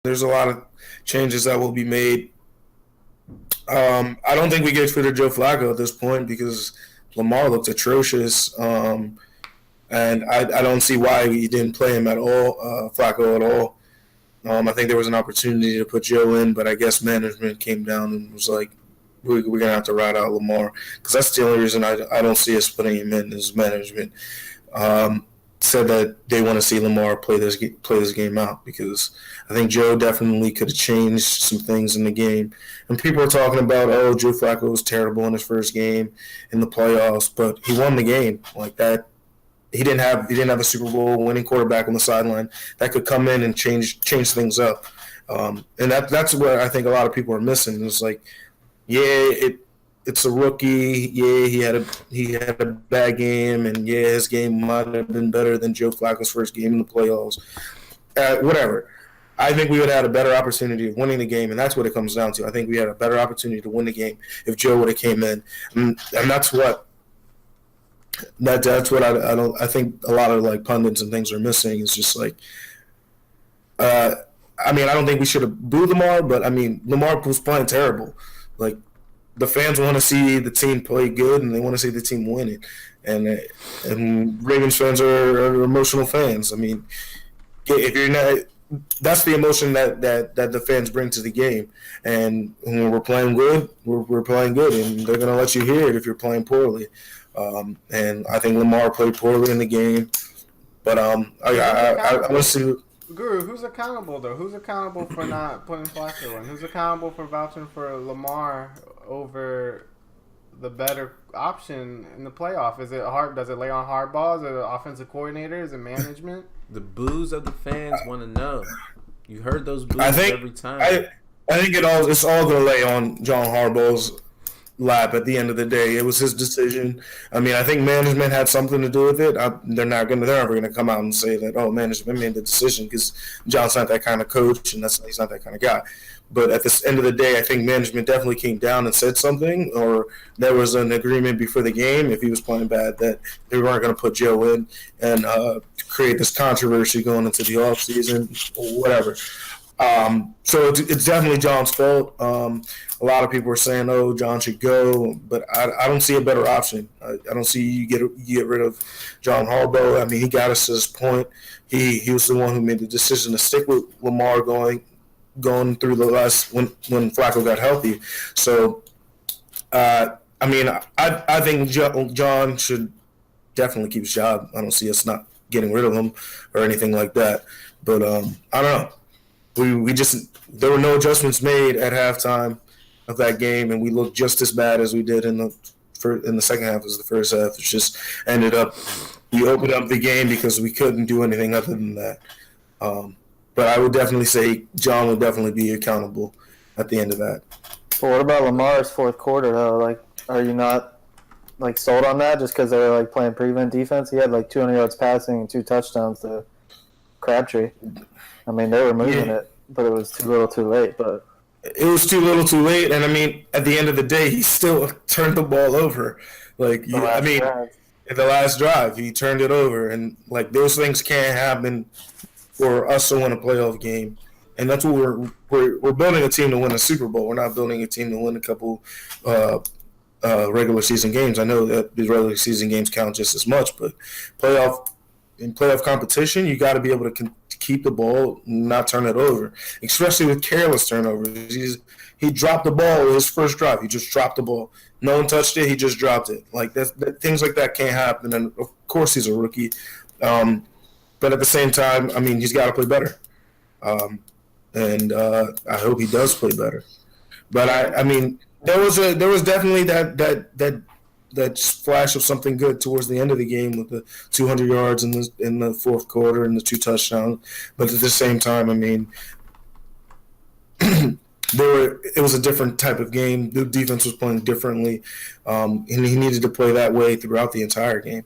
There's a lot of changes that will be made. I don't think we get rid of Joe Flacco at this point because Lamar looked atrocious, and I don't see why we didn't play him at all, Flacco at all. I think there was an opportunity to put Joe in, but I guess management came down and was like, we're going to have to ride out Lamar because that's the only reason I don't see us putting him in is management. Said that they want to see Lamar play this game out because I think Joe definitely could have changed some things in the game. And people are talking about, oh, Joe Flacco was terrible in his first game in the playoffs, but he won the game like that. He didn't have a Super Bowl winning quarterback on the sideline that could come in and change things up. And that's what I think a lot of people are missing. It's like, it's a rookie. Yeah, he had a bad game, and yeah, his game might have been better than Joe Flacco's first game in the playoffs. Whatever. I think we would have had a better opportunity of winning the game, and that's what it comes down to. I think we had a better opportunity to win the game if Joe would have came in, and that's what I think a lot of like pundits and things are missing. Is just like, I don't think we should have booed Lamar, but I mean, Lamar was playing terrible. Like, the fans want to see the team play good, and they want to see the team win it. And Ravens fans are emotional fans. I mean, if you're not, that's the emotion that the fans bring to the game. And when we're playing good, we're playing good, and they're going to let you hear it if you're playing poorly. And I think Lamar played poorly in the game, but I want to see. Guru, who's accountable though? Who's accountable for not putting Flacco in? Who's accountable for vouching for Lamar over the better option in the playoff? Is it hard? Does it lay on Harbaugh? Is it the offensive coordinator? Is it management? The boos of the fans want to know. You heard those boos every time. I think it's all going to lay on John Harbaugh's lap at the end of the day. It was his decision. I mean, I think management had something to do with it. They're never going to come out and say that, oh, management made the decision because John's not that kind of coach and he's not that kind of guy. But at the end of the day, I think management definitely came down and said something, or there was an agreement before the game, if he was playing bad, that they weren't going to put Joe in and create this controversy going into the offseason or whatever. So it's definitely John's fault. A lot of people are saying, "Oh, John should go," but I don't see a better option. I don't see you get rid of John Harbaugh. I mean, he got us to this point. He was the one who made the decision to stick with Lamar going through the last when Flacco got healthy. So, I think John should definitely keep his job. I don't see us not getting rid of him or anything like that. But I don't know. There were no adjustments made at halftime of that game, and we looked just as bad as we did in the second half as the first half. It just ended up we opened up the game because we couldn't do anything other than that. But I would definitely say John would definitely be accountable at the end of that. Well, what about Lamar's fourth quarter though? Like, are you not like sold on that just because they were like playing prevent defense? He had like 200 yards passing and 2 touchdowns to Crabtree. I mean, they were moving it, but it was too little, too late. But it was too little, too late. And I mean, at the end of the day, he still turned the ball over. Like, in the last drive, he turned it over, and like those things can't happen for us to win a playoff game. And that's what we're building a team to win a Super Bowl. We're not building a team to win a couple regular season games. I know that the regular season games count just as much, but playoff competition, you got to be able to keep the ball, not turn it over, especially with careless turnovers. He dropped the ball his first drive. He just dropped the ball. No one touched it. He just dropped it. Like things like that can't happen. And of course, he's a rookie. But at the same time, I mean, he's got to play better. And I hope he does play better. But I mean, there was definitely that flash of something good towards the end of the game with the 200 yards in the fourth quarter and the 2 touchdowns. But at the same time, I mean, it was a different type of game. The defense was playing differently, and he needed to play that way throughout the entire game.